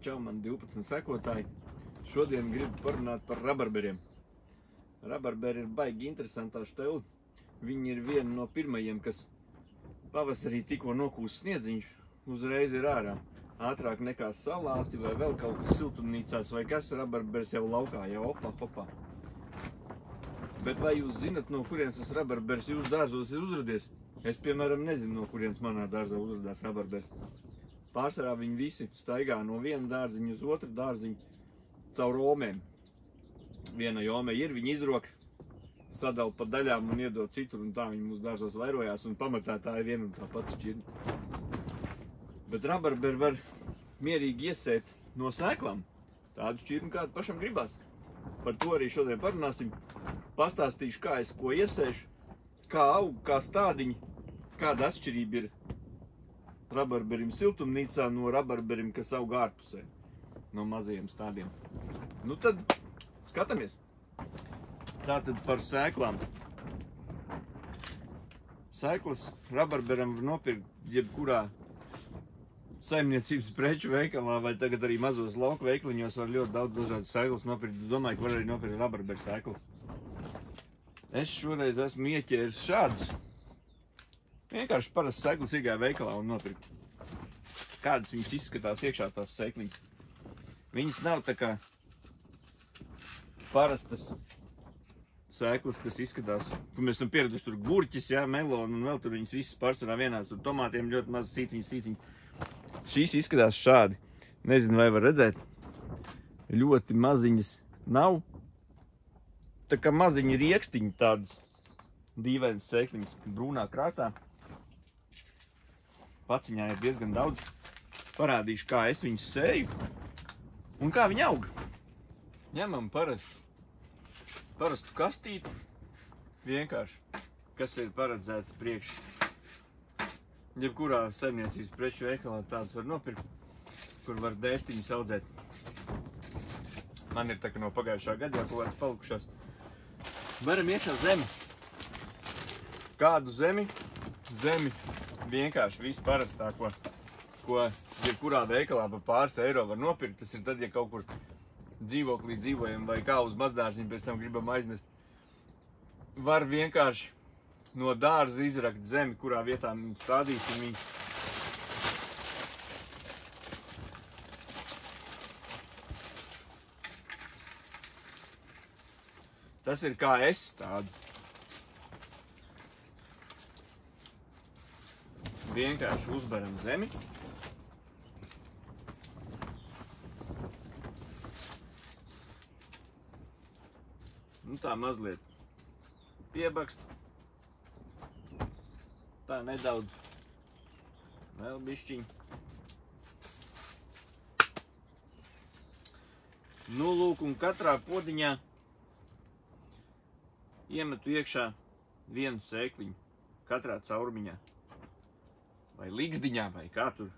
Čau, man 12 sekotāji. Šodien gribu parunāt par rabarberiem. Rabarberi ir baigi interesantā šteli. Viņi ir viena no pirmajiem, kas pavasarī tikko nokūs sniedziņš, uzreiz ir ārā. Ātrāk nekā salāti vai vēl kaut kas siltumnīcās vai kas, rabarbers jau laukā, jau opā. Bet vai jūs zinat, no kurienes tas rabarbers jūsu dārzos ir uzradies? Es, piemēram, nezinu, no kurienes manā dārzā uzradās rabarbers. Pārsvarā viņi visi staigā no viena dārziņa uz otru dārziņu caur omēm. Viena jome ir, viņi izrok, sadala pa daļām un iedod citur, un tā viņi mūsu dārzos vairojās, un pamatā tā ir viena un tā pati šķirne. Bet rabarberi var mierīgi iesēt no sēklām tādu šķirni, kādu pašam gribās. Par to arī šodien parunāsim. Pastāstīšu, kā es ko iesēšu, kā aug, kā stādiņi, kāda atšķirība ir rabarberim siltumnīcā no rabarberim, kas aug ārpusē, no mazajiem stādiem. Nu tad, skatāmies. Tātad par sēklām. Sēklas rabarberam var nopirkt jebkurā saimniecības preču veikalā, vai tagad arī mazos lauku veikliņos var ļoti daudz dažādas sēklas nopirkt. Domāju, ka var arī nopirkt rabarberu sēklas. Es šoreiz esmu ieķēris šādas. Vienkārši parasti sēklas iegāja veikalā un nopirkt. Kādas viņas izskatās iekšā tās sēkliņas. Viņas nav tā kā parastas sēklas, kas izskatās, kur mēs esam pieraduši tur gurķis, jā, melonu un vēl tur viņas visas pārsvarā vienās, tur tomātiem ļoti maz sīciņas. Šīs izskatās šādi. Nezinu, vai var redzēt. Ļoti maziņas nav. Tā kā maziņi riekstiņi tādas dīvainas sēkliņas brūnā krāsā. Paciņā ir diezgan daudz. Parādīšu, kā es viņus sēju un kā viņi aug. Ņemam parastu kastīti, vienkārši, kas ir paredzēta priekš. Jebkurā saimniecības preču veikalā tādas var nopirkt, kur var dēstiņus audzēt. Man ir tā kā no pagājušā gada jau kaut kādas palikušās. Varam iekšā zemi. Kādu zemi? Zemi vienkārši visu parastāko, ko jebkurā veikalā par pāris eiro var nopirkt. Tas ir tad, ja kaut kur dzīvoklī dzīvojam vai kā uz mazdārziņu pēc tam gribam aiznest. Var vienkārši no dārza izrakt zemi, kurā vietā stādīsim viņu. Tas ir kā es stādu. Vienkārši uzberam zemi. Nu tā mazliet piebakst. Tā nedaudz. Vēl bišķiņ. Nu lūk, un katrā podiņā iemetu iekšā vienu sēkliņu. Katrā caurumiņā. Vai ligzdiņā, vai kā tur.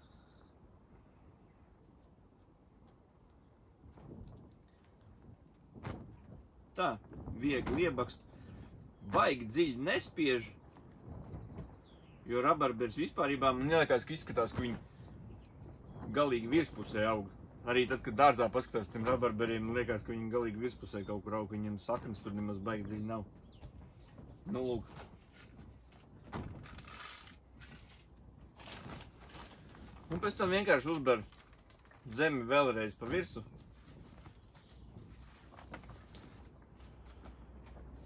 Tā, viegli iebakst. Baigi dziļi nespiež, jo rabarbers vispārībā man neliekas, ka izskatās, ka viņi galīgi virspusē aug. Arī tad, kad dārzā paskatās tiem rabarberiem, man liekas, ka viņi galīgi virspusē kaut kur aug, viņiem saknes tur nemaz baigi dziļi nav. Nu, lūk. Un pēc tam vienkārši uzber zemi vēlreiz pa virsu.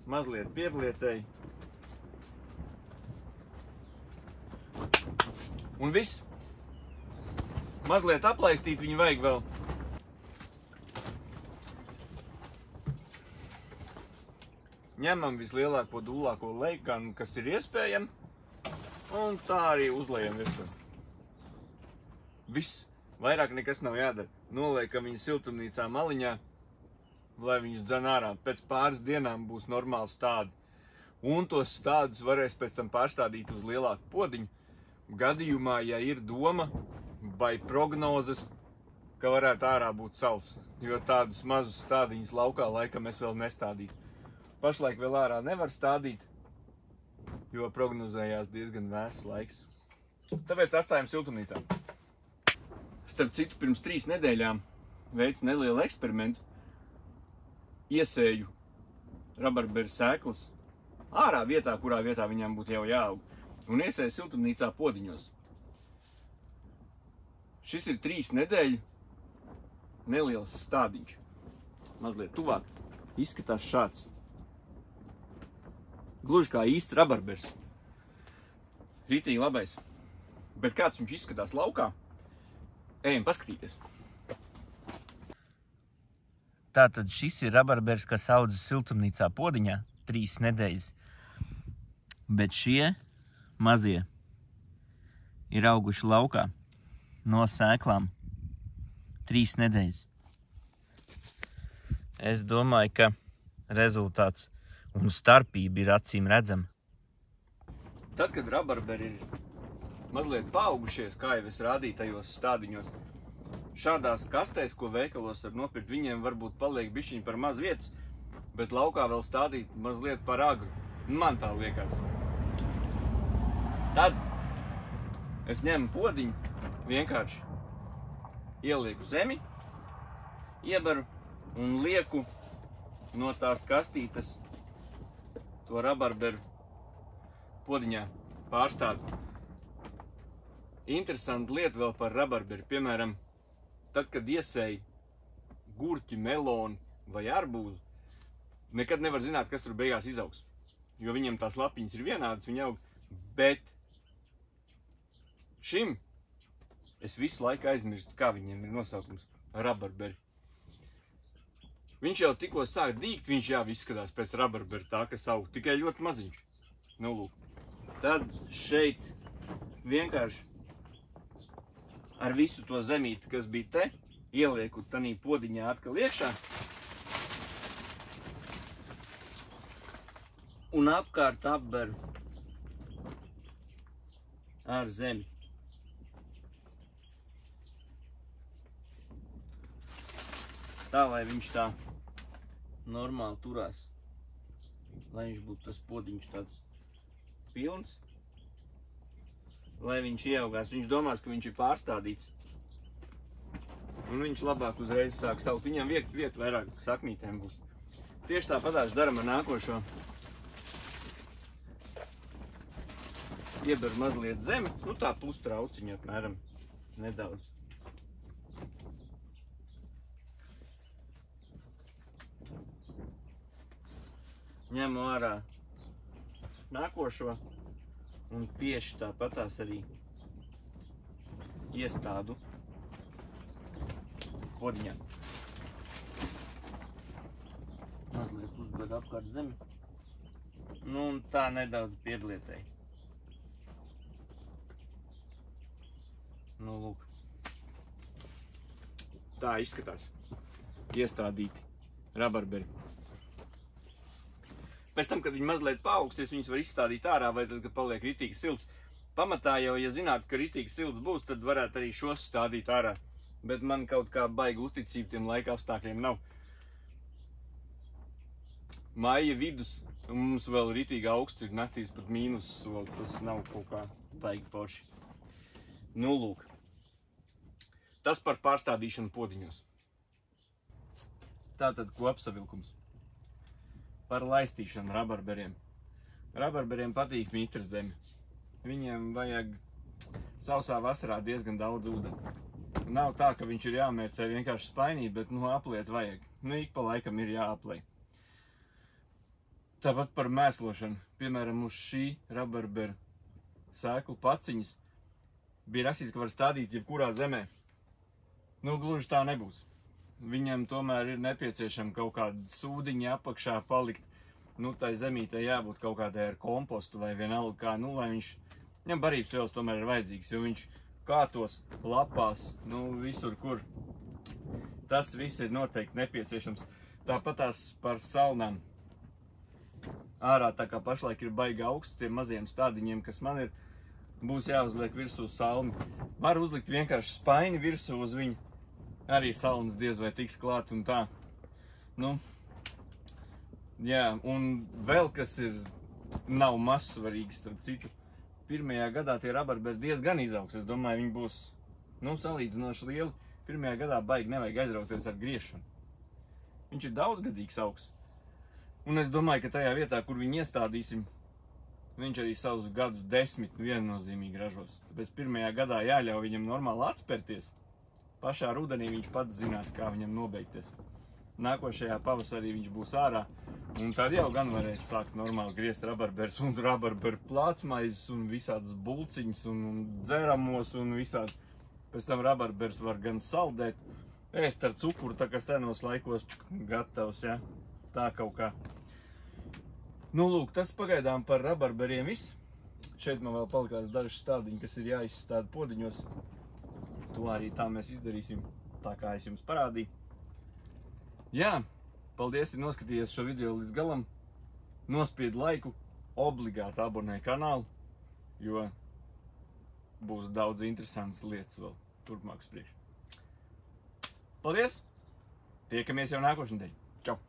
Mazliet pieblietēji. Un viss. Mazliet aplaistīt viņu vajag vēl. Ņemam vislielāko dūlāko leikanu, kas ir iespējami. Un tā arī uzlejam virsmu. Viss. Vairāk nekas nav jādara. Noliekam viņu siltumnīcā maliņā, lai viņus dzen ārā. Pēc pāris dienām būs normāli stādi. Un tos stādus varēs pēc tam pārstādīt uz lielāku podiņu. Gadījumā, ja ir doma vai prognozes, ka varētu ārā būt sals. Jo tādus mazus stādiņus laukā laikam es vēl nestādītu. Pašlaik vēl ārā nevar stādīt, jo prognozējās diezgan vēss laiks. Tāpēc atstājam siltumnīcā. Starp citu, pirms 3 nedēļām veicu nelielu eksperimentu. Iesēju rabarberu sēklas ārā vietā, kurā vietā viņām būtu jau jāaug. Un iesēju siltumnīcā podiņos. Šis ir 3 nedēļu neliels stādiņš. Mazliet tuvāk. Izskatās šāds. Gluži kā īsts rabarbers. Rītīgi labais. Bet kāds viņš izskatās laukā? Ejam paskatīties. Tātad šis ir rabarbers, kas audzis siltumnīcā podiņā 3 nedēļas. Bet šie mazie ir auguši laukā no sēklām 3 nedēļas. Es domāju, ka rezultāts un starpība ir acīm redzama. Tad, kad rabarberi ir mazliet paaugušies, kā jau es rādīju tajos stādiņos, šādās kastēs, ko veikalos var nopirkt, viņiem varbūt paliek bišķiņ par maz vietas, bet laukā vēl stādīt mazliet par agru. Man tā liekas. Tad es ņemu podiņu, vienkārši ielieku zemi, iebaru un lieku no tās kastītes to rabarberu podiņā pārstāt. Interesanti lieta vēl par rabarberi. Piemēram, tad, kad iesēji gurķi, meloni vai arbūzu, nekad nevar zināt, kas tur beigās izaugs. Jo viņiem tās lapiņas ir vienādas, viņi aug. Bet šim es visu laiku aizmirstu, kā viņiem ir nosaukums rabarberi. Viņš jau tikko sāk dīgt, viņš jau izskatās pēc rabarberi tā, kas aug, tikai ļoti maziņš. Nu, lūk. Tad šeit vienkārši ar visu to zemīti, kas bija te, ielieku tanī podiņā atkal iekšā. Un apkārt apberu ar zemi. Tā, lai viņš tā normāli turās. Lai viņš būtu tas podiņš tāds pilns. Lai viņš ieaugās. Viņš domās, ka viņš ir pārstādīts. Un viņš labāk uzreiz sāk saukt. Viņam vieta vairāk sakmītēm būs. Tieši tāpatās daram ar nākošo. Ieber mazliet zemi. Nu tā pustrauciņa apmēram. Nedaudz. Ņemu ārā nākošo un tieši tāpatās arī iestādu podiņā. Mazliet uzbedu apkārt zemi. Nu un tā nedaudz piedlietēji. Nu lūk. Tā izskatās. Iestādīti rabarberi. Pēc tam, kad viņi mazliet paaugsies, viņus var izstādīt ārā, vai tad, kad paliek ritīgi silts. Pamatā jau, ja zinātu, ka ritīgi silts būs, tad varētu arī šos stādīt ārā. Bet man kaut kā baigi uzticība tiem laika apstākļiem nav. Maija vidus, un mums vēl ritīgi augsts ir naktīs pat mīnus, tas nav kaut kā baigi forši. Nu, lūk. Tas par pārstādīšanu podiņos. Tātad kopsavilkums. Par laistīšanu rabarberiem. Rabarberiem patīk mitra zemi. Viņiem vajag sausā vasarā diezgan daudz ūdeni. Nav tā, ka viņš ir jāmērcē vienkārši spainī, bet apliet vajag. Ik pa laikam ir jāaplej. Tāpat par mēslošanu. Piemēram, uz šī rabarberu sēklu paciņas bija rakstīts, ka var stādīt jebkurā zemē. Gluži tā nebūs. Viņam tomēr ir nepieciešama kaut kāda sūdiņa apakšā palikt. Tai zemītē jābūt kaut kādai ar kompostu vai vienalga kā, lai viņš, viņam barības vielas tomēr ir vajadzīgs, jo viņš kātos, lapās, visur, kur. Tas viss ir noteikti nepieciešams. Tāpatās par salnām. Ārā tā kā pašlaik ir baigi augsts tiem maziem stādiņiem, kas man ir, būs jāuzliek virsū salmi. Var uzlikt vienkārši spaini virsū uz viņu. Arī salnas diez vai tiks klāt un tā. Jā, un vēl kas nav mazsvarīgi, starp citu. Pirmajā gadā tie rabarberi diezgan izaugs. Es domāju, viņi būs Nu, salīdzinoši lieli. Pirmajā gadā baigi nevajag aizrauties ar griešanu. Viņš ir daudzgadīgs augs. Un es domāju, ka tajā vietā, kur viņu iestādīsim, viņš arī savus gadus 10 viennozīmīgi ražos. Tāpēc pirmajā gadā jāļauj viņam normāli atspērties. Pašā rudenī viņš pats zinās, kā viņam nobeigties. Nākošajā pavasarī viņš būs ārā, un tad jau gan varēs sākt normāli griezt rabarbers un rabarberu plācmaizes un visādas bulciņas un dzeramos un visādi. Pēc tam rabarbers var gan saldēt, ēst ar cukuru, tā kā senos laikos gatavs, ja? Tā kaut kā. Nu, lūk, tas pagaidām par rabarberiem viss. Šeit man vēl palikās dažas stādiņi, kas ir jāizstāda podiņos. To arī tā mēs izdarīsim, tā kā es jums parādīju. Jā, paldies, ja noskatījies šo video līdz galam. Nospied laiku, obligāti abonē kanālu, jo būs daudz interesantas lietas vēl turpmāk uz priekšu. Paldies! Tiekamies jau nākošu nedēļu. Čau!